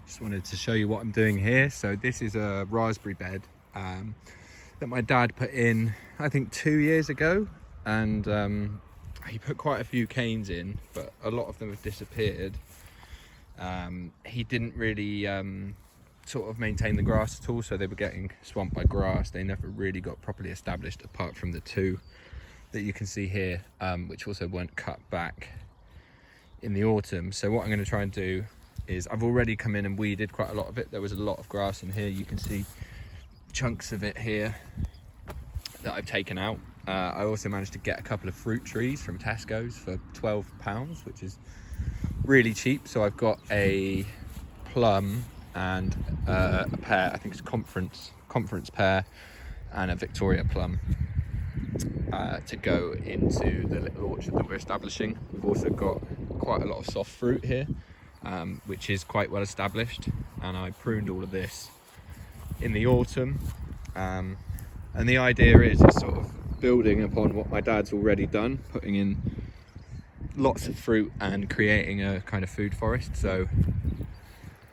Just wanted to show you what I'm doing here. So this is a raspberry bed that my dad put in, I think 2 years ago, and he put quite a few canes in, but a lot of them have disappeared. He didn't really sort of maintain the grass at all, so they were getting swamped by grass. They never really got properly established, apart from the two that you can see here, which also weren't cut back in the autumn. So what I'm going to try and do is, I've already come in and weeded quite a lot of it. There was a lot of grass in here. You can see chunks of it here that I've taken out. I also managed to get a couple of fruit trees from Tesco's for £12, which is really cheap. So I've got a plum and a pear, I think it's conference pear, and a Victoria plum to go into the little orchard that we're establishing. We've also got quite a lot of soft fruit here, which is quite well established, and I pruned all of this in the autumn, and the idea is sort of building upon what my dad's already done, putting in lots of fruit and creating a kind of food forest. So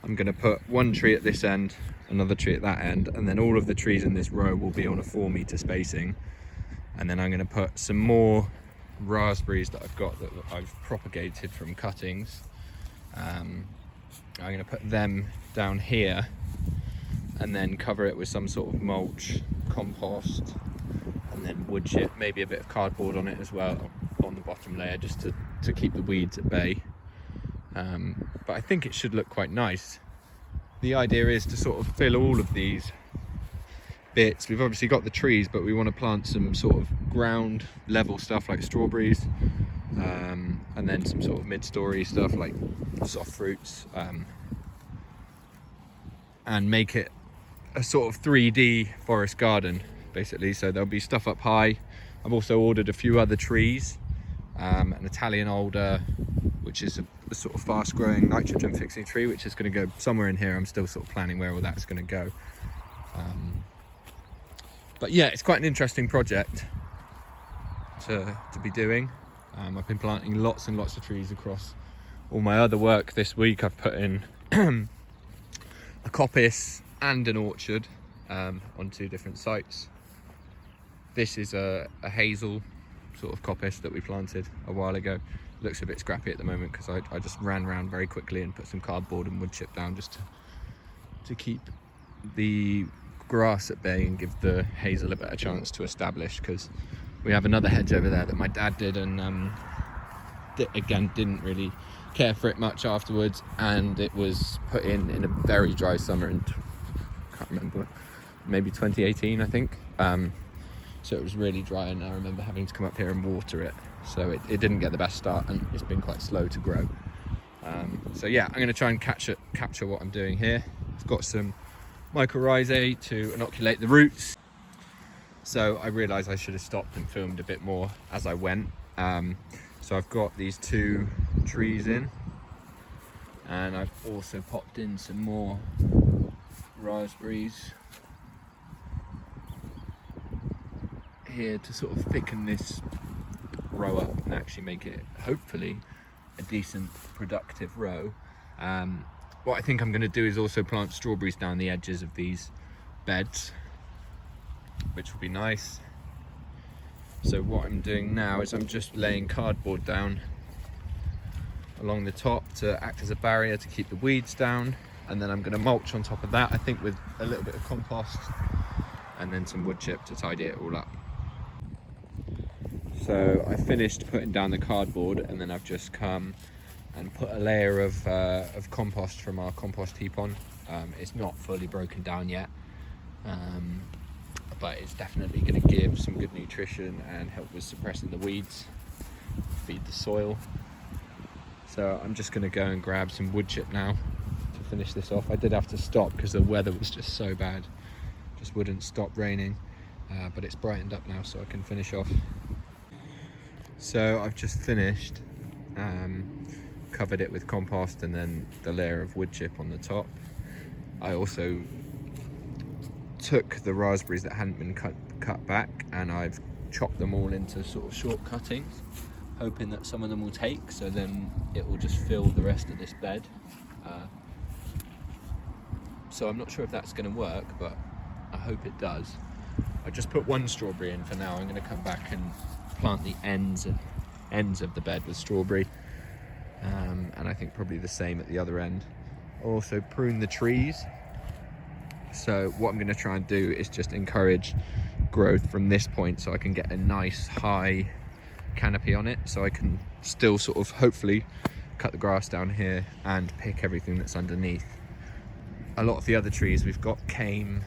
I'm going to put one tree at this end, another tree at that end, and then all of the trees in this row will be on a 4-meter spacing. And then I'm going to put some more raspberries that I've got that I've propagated from cuttings. I'm going to put them down here and then cover it with some sort of mulch, compost, and then wood chip, maybe a bit of cardboard on it as well on the bottom layer, just to keep the weeds at bay. But I think it should look quite nice. The idea is to sort of fill all of these bits. We've obviously got the trees, but we want to plant some sort of ground level stuff like strawberries, and then some sort of mid-story stuff like soft fruits, and make it a sort of 3D forest garden basically. So there'll be stuff up high. I've also ordered a few other trees, an Italian alder, which is a sort of fast growing nitrogen fixing tree, which is going to go somewhere in here. I'm still sort of planning where all that's going to go. But yeah, it's quite an interesting project to be doing. I've been planting lots and lots of trees across all my other work this week. I've put in a coppice and an orchard on 2 different sites. This is a hazel sort of coppice that we planted a while ago. It looks a bit scrappy at the moment because I just ran around very quickly and put some cardboard and wood chip down just to keep the grass at bay and give the hazel a better chance to establish, because we have another hedge over there that my dad did, and again didn't really care for it much afterwards, and it was put in a very dry summer in, can't remember, maybe 2018 I think, so it was really dry, and I remember having to come up here and water it, so it didn't get the best start, and it's been quite slow to grow. So yeah, I'm going to try and capture what I'm doing here. I've got some mycorrhizae to inoculate the roots, so I realised I should have stopped and filmed a bit more as I went. So I've got these 2 trees in, and I've also popped in some more raspberries here to sort of thicken this row up and actually make it hopefully a decent productive row. What I think I'm going to do is also plant strawberries down the edges of these beds, which will be nice. So what I'm doing now is I'm just laying cardboard down along the top to act as a barrier to keep the weeds down, and then I'm going to mulch on top of that, I think with a little bit of compost and then some wood chip to tidy it all up. So I finished putting down the cardboard, and then I've just come and put a layer of compost from our compost heap on. It's not fully broken down yet, but it's definitely going to give some good nutrition and help with suppressing the weeds, feed the soil. So I'm just going to go and grab some wood chip now to finish this off. I did have to stop because the weather was just so bad, just wouldn't stop raining, but it's brightened up now, so I can finish off. So I've just finished, covered it with compost and then the layer of wood chip on the top. I also took the raspberries that hadn't been cut back, and I've chopped them all into sort of short cuttings, hoping that some of them will take, so then it will just fill the rest of this bed. so I'm not sure if that's going to work, but I hope it does. I just put one strawberry in for now. I'm going to come back and plant the ends of the bed with strawberry, and I think probably the same at the other end. I'll also prune the trees. So what I'm going to try and do is just encourage growth from this point, so I can get a nice high canopy on it, so I can still sort of hopefully cut the grass down here and pick everything that's underneath. A lot of the other trees we've got came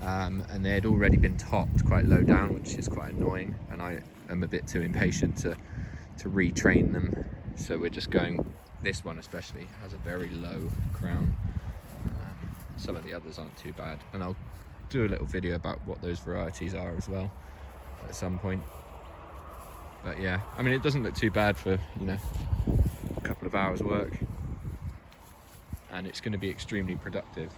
and they had already been topped quite low down, which is quite annoying, and I am a bit too impatient to retrain them. So we're just going, this one especially has a very low crown. Some of the others aren't too bad, and I'll do a little video about what those varieties are as well at some point. But yeah, I mean, it doesn't look too bad for, you know, a couple of hours work, and it's going to be extremely productive.